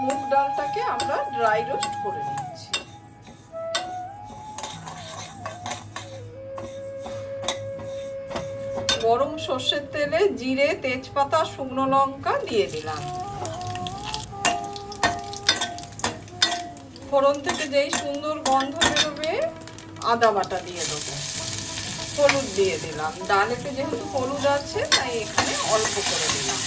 মুগ ডালটাকে আমরা ড্রাই রোস্ট করে নিচ্ছি। গরম সর্ষের তেলে জিরে, তেজপাতা, শুকনো লঙ্কা দিয়ে দিলাম। ফোড়ন থেকে যেই সুন্দর গন্ধ বেরোবে আদা বাটা দিয়ে দেবো। হলুদ দিয়ে দিলাম, ডালেতে যেহেতু হলুদ আছে তাই এখানে অল্প করে দিলাম।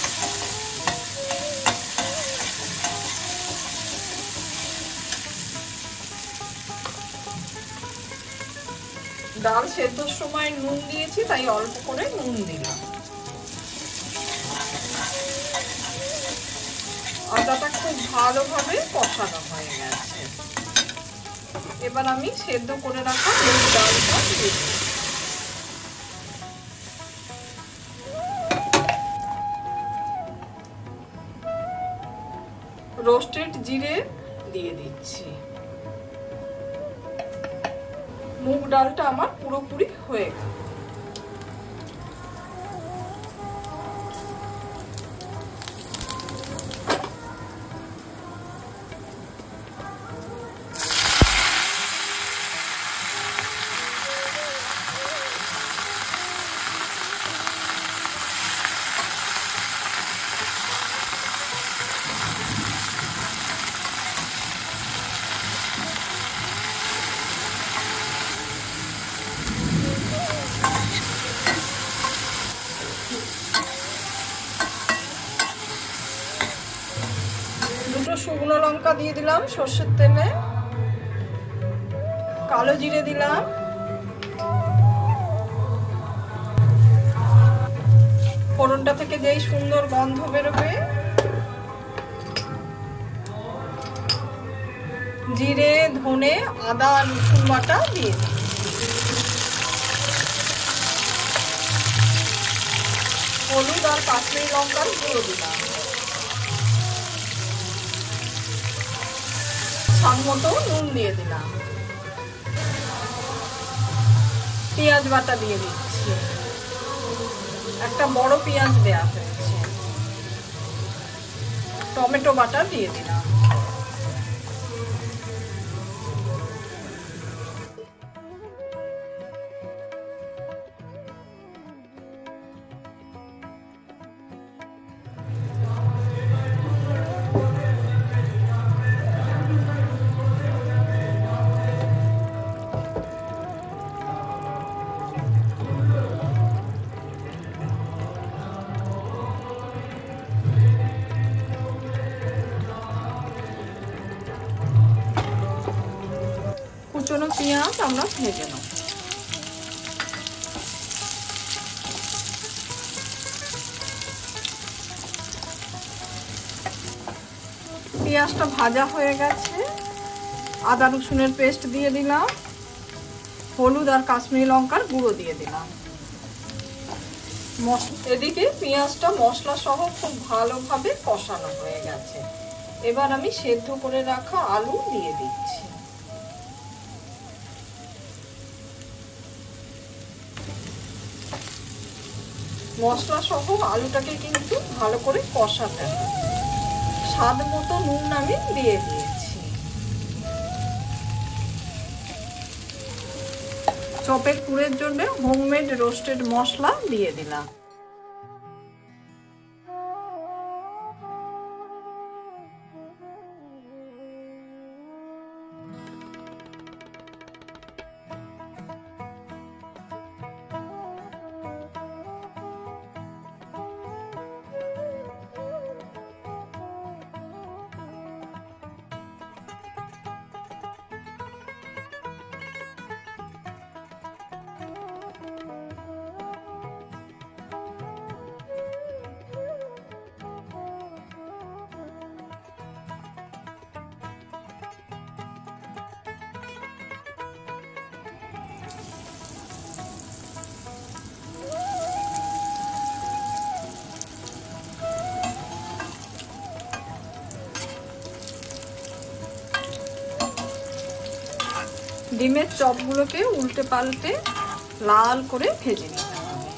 ডাল সেদ্ধর সময় নুন দিয়েছি তাই অল্প করে নুন দিলাম। আদাটা খুব ভালোভাবে কষানো হয়ে গেছে। এবার আমি সেদ্ধ করে রাখা মুগ ডালটা দিয়ে দিই। রোস্টেড জিরে দিয়ে দিচ্ছি। মুগ ডালটা আমার পুরোপুরি হয়ে গেল। দুটো শুকনো লঙ্কা দিয়ে দিলাম সর্ষের তেলে, কালো জিরে দিলাম, ফোড়নটা থেকে যেই সুন্দর গন্ধ বেরোবে জিরে, ধনে, আদা, রসুন বাটা দিয়ে দিই। হলুদ আর কাশ্মীরি লঙ্কার গুঁড়ো দিলাম। স্বাদ মতো নুন দিয়ে দিলাম। পেঁয়াজ বাটা দিয়ে দিচ্ছি। একটা বড় পেঁয়াজ দেয়া হয়েছে। টমেটো বাটা দিয়ে দিলাম। কুচনো পেঁয়াজ আমরা ভেজে নেব। পেঁয়াজটা ভাজা হয়ে গেছে, আদা রসুনের পেস্ট দিয়ে দিলাম, হলুদ আর কাশ্মীরি লঙ্কার গুঁড়ো দিয়ে দিলাম। এদিকে পেঁয়াজটা মশলা সহ খুব ভালোভাবে কষানো হয়ে গেছে। এবার আমি সেদ্ধ করে রাখা আলু দিয়ে দিচ্ছি। মশলা সহ আলুটাকে কিন্তু ভালো করে কষাতে হবে। স্বাদ মতো নুন আমি দিয়ে দিয়েছি। চপের পুরের জন্য হোমমেড রোস্টেড মশলা দিয়ে দিলাম। ডিমের চপগুলোকে উল্টে পাল্টে লাল করে ভেজে নিতে হবে।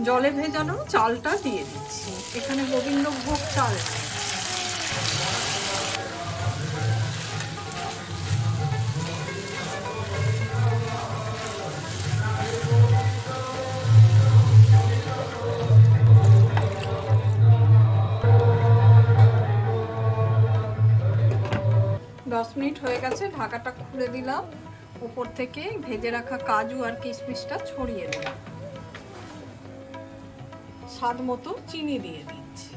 জলে ভেজানো চালটা দিয়ে দিচ্ছি। এখানে গোবিন্দভোগ চাল। 10 মিনিট হয়ে গেছে, ঢাকাটা খুলে দিলাম। উপর থেকে ভেজে রাখা কাজু আর কিশমিশটা ছড়িয়ে দিলাম। স্বাদ মতো চিনি দিয়ে দিচ্ছি।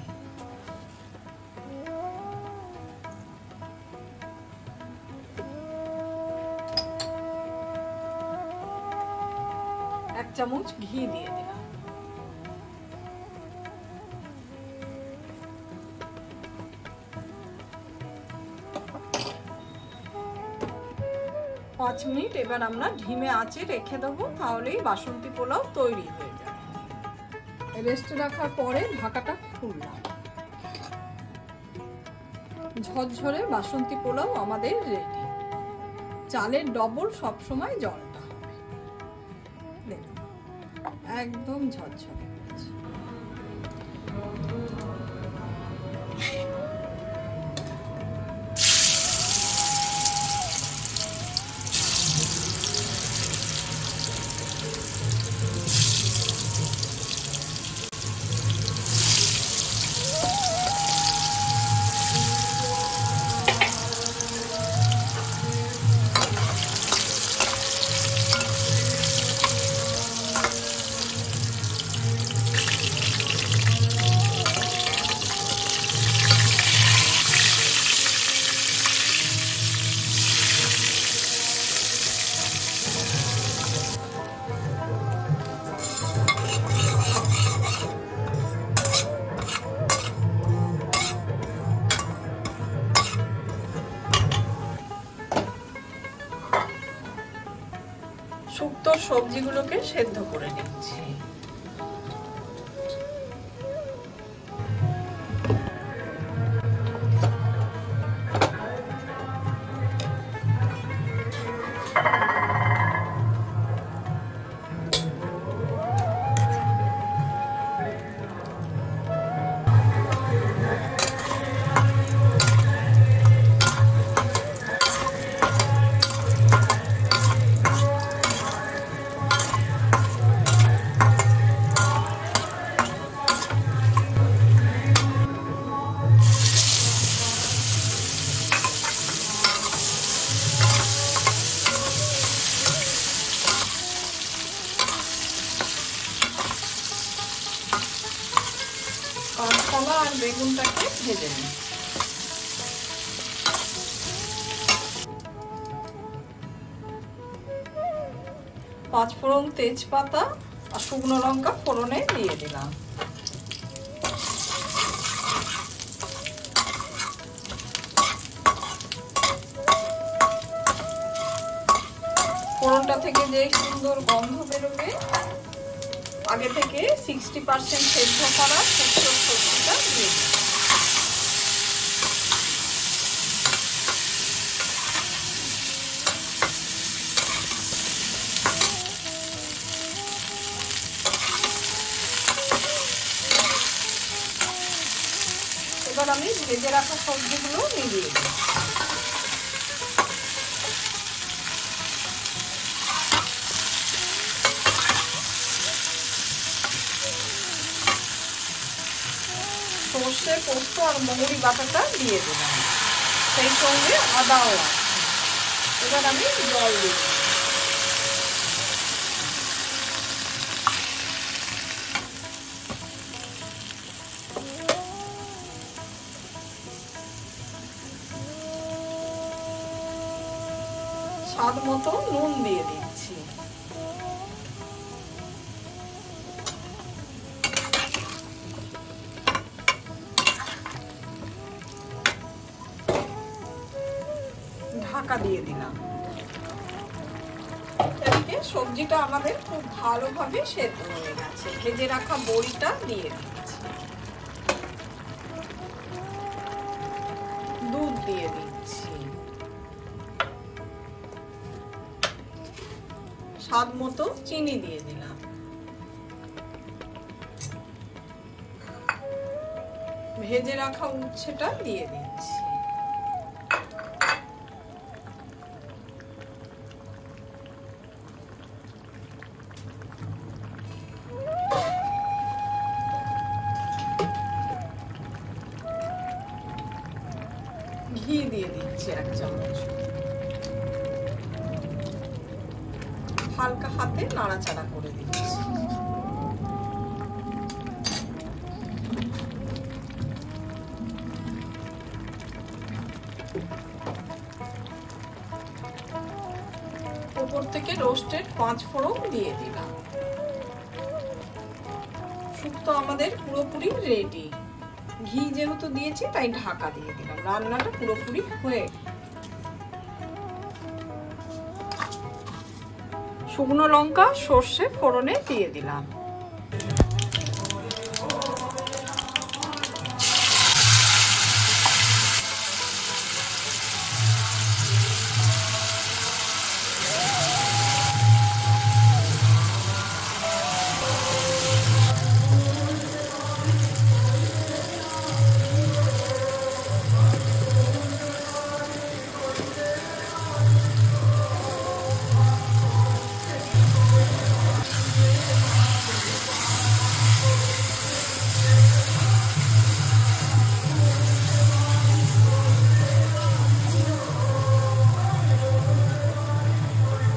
এক চামচ ঘি দিয়ে দিলাম। পাঁচ মিনিট এবার আমরা ধিমে আঁচে রেখে দেবো, তাহলেই বাসন্তী পোলাও তৈরি হয়ে যাবে। রেস্টে রাখার পরে ঢাকাটা খুললাম। ঝরঝরে বাসন্তী পোলাও আমাদের রেডি। চালের ডবল সবসময় জলটা হবে। দেখুন একদম ঝরঝরে হয়েছে। শুক্তো সবজিগুলোকে সেদ্ধ করে নিচ্ছি। কাঁচকলা আর বেগুনটাকে ভেজে নিই। পাঁচফোড়ন, তেজপাতা আর শুকনো লঙ্কা ফোড়নে দিয়ে দিলাম। ফোড়নটা থেকে যে সুন্দর গন্ধ বেরোবে, আগে থেকে 60% সেদ্ধ করা শুক্তো সবজিটা দিয়ে দিই। এবার আমি ভেজে রাখা সবজিগুলো মিলিয়ে দিই। সর্ষে, পোস্ত আর মৌরি বাটাটা দিয়ে দিলাম, সেই সঙ্গে আদাও আছে। এবার আমি জল দিই। স্বাদ মতো নুন দিয়ে দিচ্ছি। ঢাকা দিয়ে দিলাম। এদিকে সবজিটা আমাদের খুব ভালোভাবে সেদ্ধ হয়ে গেছে। ভেজে রাখা বড়িটা দিয়ে দিচ্ছি। দুধ দিয়ে দিচ্ছি। স্বাদ মতো চিনি দিয়ে দিলাম। ভেজে রাখা উচ্ছেটা দিয়ে দিচ্ছি। ঘি দিয়ে দিচ্ছি 1 চামচ। হালকা হাতে নাড়াচাড়া করে দিচ্ছি। উপর থেকে রোস্টেড 5 ফোড়ন দিয়ে দিলাম। শুক্তো আমাদের পুরোপুরি রেডি। ঘি যেহেতু দিয়েছি তাই ঢাকা দিয়ে দিলাম। রান্নাটা পুরোপুরি হয়ে শুকনো লঙ্কা সর্ষে ফোড়নে দিয়ে দিলাম।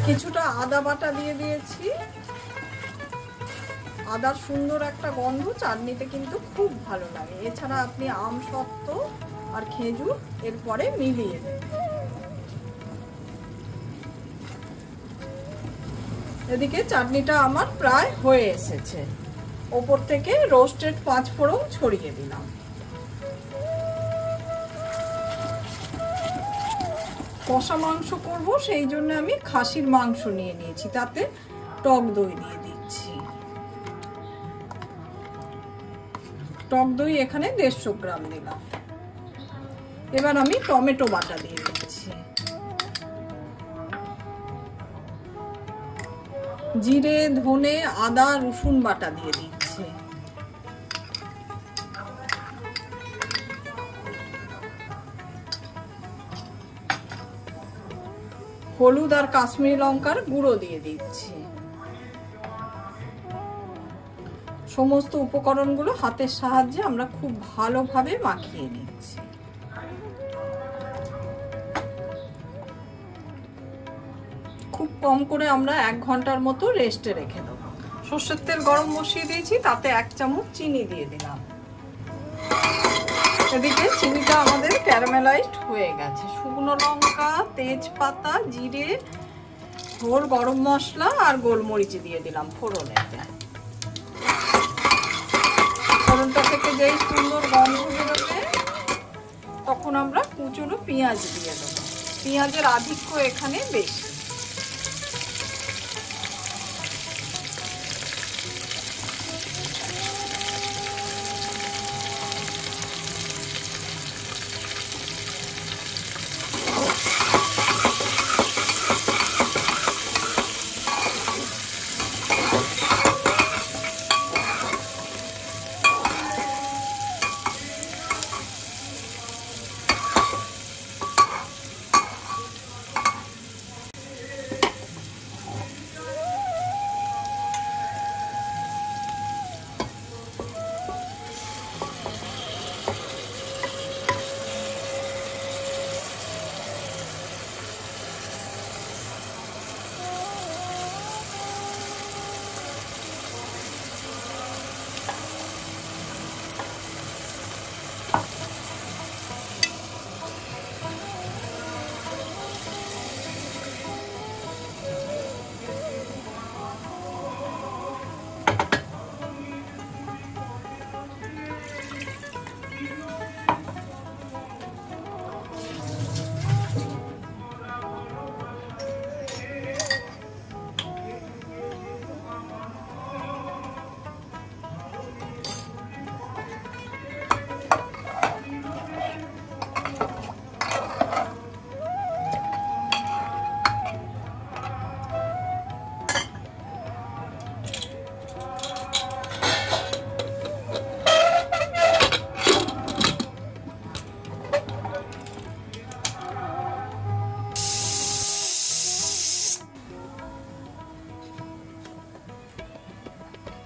কিছুটা আদা বাটা দিয়ে দিয়েছি। আদার সুন্দর একটা গন্ধ চাটনিতে কিন্তু খুব ভালো লাগে। এছাড়া আপনি আমসত্ত্ব আর খেজুর এরপরে মিলিয়ে দেন। এদিকে চাটনিটা আমার প্রায় হয়ে এসেছে। ওপর থেকে রোস্টেড 5 ফোড়ন ছড়িয়ে দিলাম। কষা মাংস করব, সেই জন্য আমি খাসির মাংস নিয়ে নিয়েছি। তাতে টক দই দিয়ে দিচ্ছি। টক দই এখানে 150 গ্রাম দিলাম। এবার আমি টমেটো বাটা দিয়ে দিচ্ছি। জিরে ধনে আদা রসুন বাটা দিয়ে দিচ্ছি। হলুদ আর কাশ্মীরি লঙ্কার গুঁড়ো দিয়ে দিচ্ছি। সমস্ত উপকরণগুলো হাতের সাহায্যে আমরা খুব ভালোভাবে মাখিয়ে নিচ্ছি। খুব কম করে আমরা 1 ঘন্টার মতো রেস্টে রেখে দেবো। সর্ষের তেল গরম বসিয়ে দিয়েছি, তাতে 1 চামচ চিনি দিয়ে দিলাম। এদিকে চিনিটা আমাদের ক্যারামেলাইজড হয়ে গেছে। শুকনো লঙ্কা তেজপাতা জিরে হোল গরম মশলা আর গোলমরিচ দিয়ে দিলাম ফোড়নেতে। ফোড়নটা থেকে যেই সুন্দর গন্ধ বেরোবে তখন আমরা কুচনো পেঁয়াজ দিয়ে দেবো। পেঁয়াজের আধিক্য এখানে বেশি।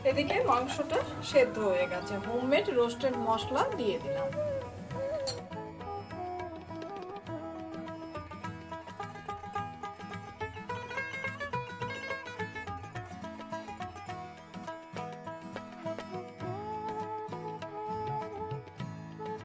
এদিকে মাংসটা সেদ্ধ হয়ে গেছে, হোমমেড রোস্টেড মশলা দিয়ে দিলাম।